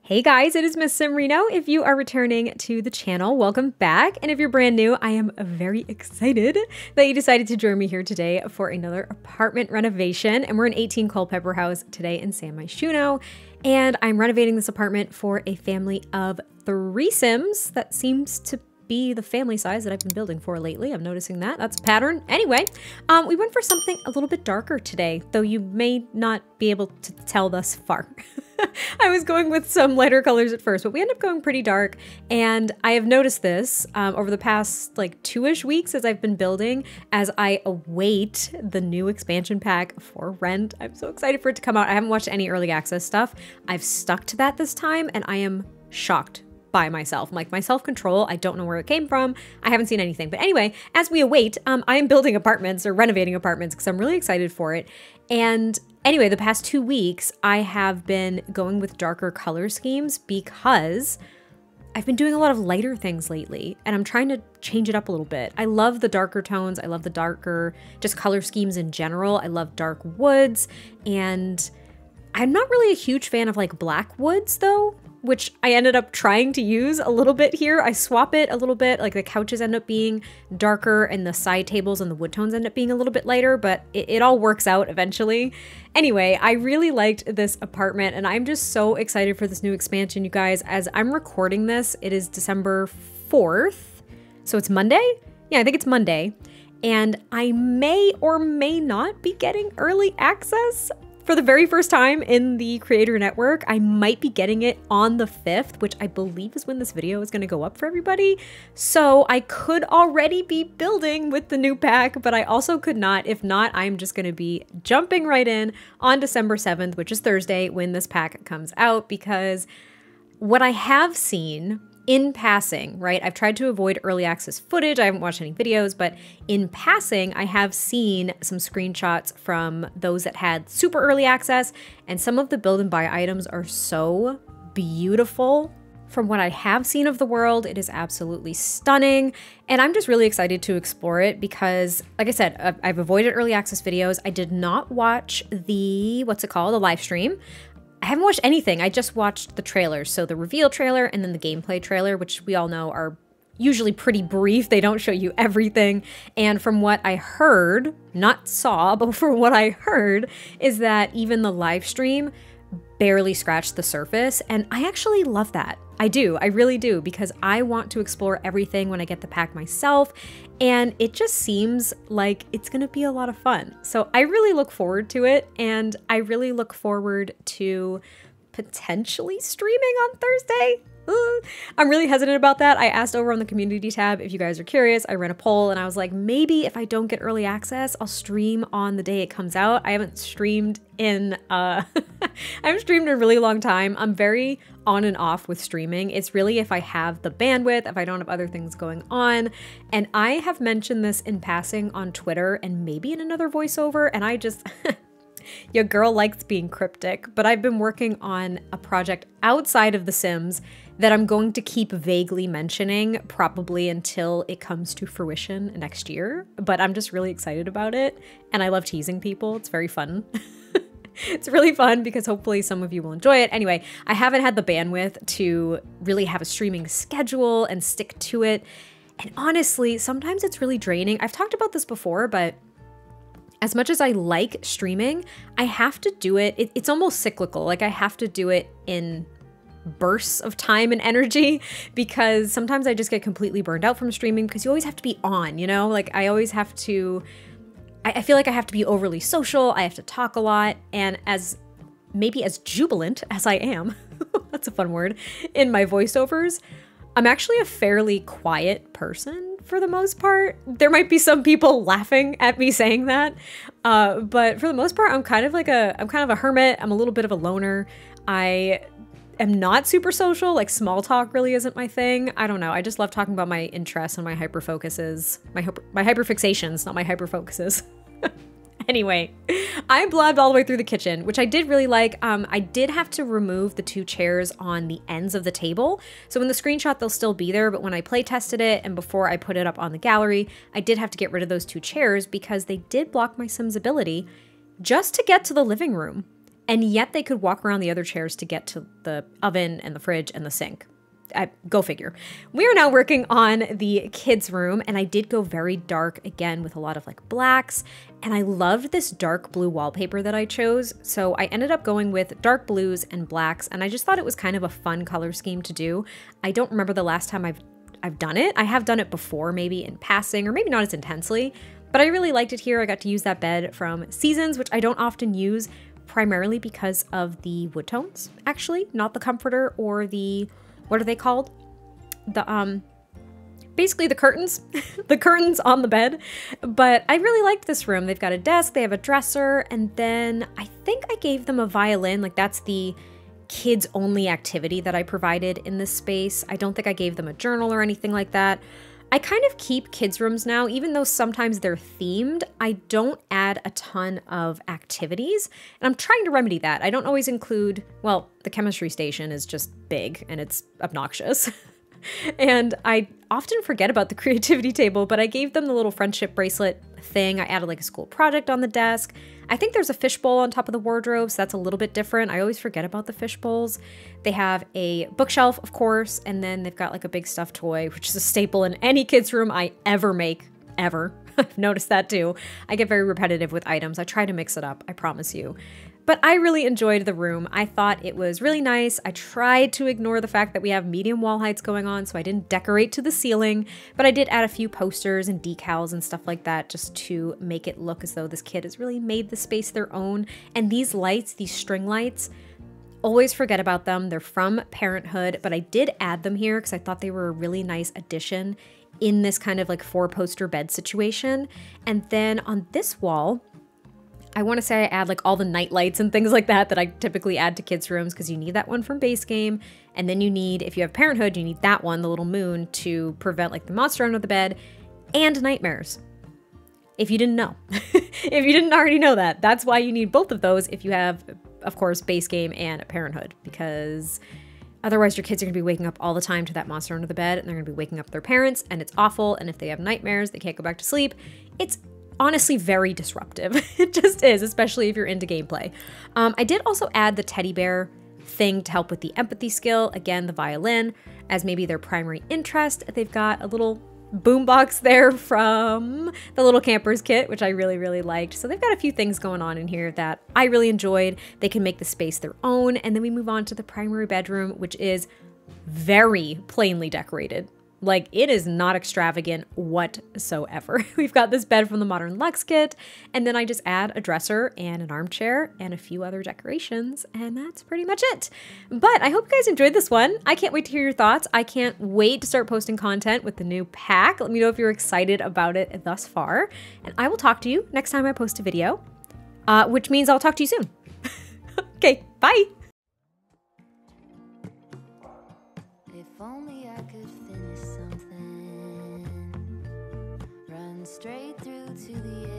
Hey guys, it is MissSimReno. If you are returning to the channel, welcome back. And if you're brand new, I am very excited that you decided to join me here today for another apartment renovation. And we're in 18 Culpepper House today in Myshuno. And I'm renovating this apartment for a family of 3 Sims. That seems to be the family size that I've been building for lately. I'm noticing that. That's a pattern. Anyway, we went for something a little bit darker today, though you may not be able to tell thus far. I was going with some lighter colors at first, but we ended up going pretty dark. And I have noticed this over the past like 2-ish weeks as I've been building, as I await the new expansion pack for Rent. I'm so excited for it to come out. I haven't watched any early access stuff. I've stuck to that this time, and I am shocked by myself. Like, my self-control, I don't know where it came from. I haven't seen anything. But anyway, as we await, I am building apartments or renovating apartments because I'm really excited for it. And anyway, the past 2 weeks, I have been going with darker color schemes because I've been doing a lot of lighter things lately, and I'm trying to change it up a little bit. I love the darker tones. I love the darker just color schemes in general. I love dark woods, and I'm not really a huge fan of like black woods though, which I ended up trying to use a little bit here. I swap it a little bit, like the couches end up being darker and the side tables and the wood tones end up being a little bit lighter, but it all works out eventually. Anyway, I really liked this apartment, and I'm just so excited for this new expansion, you guys. As I'm recording this, it is December 4th, so it's Monday? Yeah, I think it's Monday, and I may or may not be getting early access for the very first time in the Creator Network. I might be getting it on the 5th, which I believe is when this video is going to go up for everybody. So I could already be building with the new pack, but I also could not. If not, I'm just going to be jumping right in on December 7th, which is Thursday, when this pack comes out, because what I have seen in passing, right? I've tried to avoid early access footage. I haven't watched any videos, but in passing, I have seen some screenshots from those that had super early access, and some of the build and buy items are so beautiful. From what I have seen of the world, it is absolutely stunning, and I'm just really excited to explore it because, like I said, I've avoided early access videos. I did not watch the, the live stream. I haven't watched anything. I just watched the trailers. So the reveal trailer and then the gameplay trailer, which we all know are usually pretty brief. They don't show you everything. And from what I heard, not saw, but from what I heard, is that even the live stream barely scratched the surface. And I actually love that. I do. I really do, because I want to explore everything when I get the pack myself. And it just seems like it's going to be a lot of fun. So I really look forward to it. And I really look forward to potentially streaming on Thursday. I'm really hesitant about that. I asked over on the community tab if you guys are curious. I ran a poll and I was like, maybe if I don't get early access, I'll stream on the day it comes out. I haven't streamed in I haven't streamed in a really long time. I'm very on and off with streaming. It's really if I have the bandwidth, if I don't have other things going on. And I have mentioned this in passing on Twitter and maybe in another voiceover, and I just your girl likes being cryptic, but I've been working on a project outside of The Sims that I'm going to keep vaguely mentioning probably until it comes to fruition next year. But I'm just really excited about it, and I love teasing people. It's very fun. It's really fun because hopefully some of you will enjoy it. Anyway, I haven't had the bandwidth to really have a streaming schedule and stick to it. And honestly, sometimes it's really draining. I've talked about this before, but as much as I like streaming, I have to do it. It's almost cyclical. Like, I have to do it in bursts of time and energy, because sometimes I just get completely burned out from streaming because you always have to be on, you know? Like, I always have to, I feel like I have to be overly social. I have to talk a lot. And maybe as jubilant as I am, that's a fun word, in my voiceovers, I'm actually a fairly quiet person for the most part. There might be some people laughing at me saying that, but for the most part, I'm kind of a hermit. I'm a little bit of a loner. I am not super social. Like, small talk really isn't my thing. I don't know. I just love talking about my interests and my hyperfocuses, my hyperfixations, not my hyperfocuses. Anyway, I blabbed all the way through the kitchen, which I did really like. I did have to remove the 2 chairs on the ends of the table. So in the screenshot, they'll still be there, but when I play tested it and before I put it up on the gallery, I did have to get rid of those 2 chairs because they did block my Sim's ability just to get to the living room. and yet they could walk around the other chairs to get to the oven and the fridge and the sink. Go figure. We are now working on the kids' room, and I did go very dark again with a lot of like blacks, and I loved this dark blue wallpaper that I chose. So I ended up going with dark blues and blacks, and I just thought it was kind of a fun color scheme to do. I don't remember the last time I've done it. I have done it before, maybe in passing or maybe not as intensely, but I really liked it here. I got to use that bed from Seasons, which I don't often use, primarily because of the wood tones, actually, not the comforter or the, what are they called? The, basically the curtains, the curtains on the bed. But I really liked this room. They've got a desk, they have a dresser, and then I think I gave them a violin. Like that's the kids only activity that I provided in this space. I don't think I gave them a journal or anything like that. I kind of keep kids' rooms now, even though sometimes they're themed, I don't add a ton of activities, and I'm trying to remedy that. I don't always include, well, the chemistry station is just big and it's obnoxious. And I often forget about the creativity table, but I gave them the little friendship bracelet thing. I added like a school project on the desk. I think there's a fishbowl on top of the wardrobe, so that's a little bit different. I always forget about the fish bowls. They have a bookshelf, of course, and then they've got like a big stuffed toy, which is a staple in any kid's room I ever make, ever. I've noticed that too. I get very repetitive with items. I try to mix it up, I promise you. But I really enjoyed the room. I thought it was really nice. I tried to ignore the fact that we have medium wall heights going on, so I didn't decorate to the ceiling, but I did add a few posters and decals and stuff like that just to make it look as though this kid has really made the space their own. And these lights, these string lights, always forget about them. They're from Parenthood, but I did add them here because I thought they were a really nice addition in this kind of like 4-poster bed situation. And then on this wall, I want to say I add like all the night lights and things like that I typically add to kids' rooms because you need that one from base game. And then you need, if you have Parenthood, you need that one, the little moon, to prevent like the monster under the bed and nightmares. If you didn't know. If you didn't already know that, that's why you need both of those if you have, of course, base game and Parenthood, because otherwise your kids are going to be waking up all the time to that monster under the bed, and they're going to be waking up their parents, and it's awful. And if they have nightmares, they can't go back to sleep. It's honestly very disruptive. It just is, especially if you're into gameplay. I did also add the teddy bear thing to help with the empathy skill. Again, the violin as maybe their primary interest. They've got a little boombox there from the Little Campers kit, which I really, really liked. So they've got a few things going on in here that I really enjoyed. They can make the space their own. And then we move on to the primary bedroom, which is very plainly decorated. Like, it is not extravagant whatsoever. We've got this bed from the Modern Luxe kit, and then I just add a dresser and an armchair and a few other decorations, and that's pretty much it. But I hope you guys enjoyed this one. I can't wait to hear your thoughts. I can't wait to start posting content with the new pack. Let me know if you're excited about it thus far, and I will talk to you next time I post a video, which means I'll talk to you soon. Okay, bye! If only I could finish something, run straight through to the end.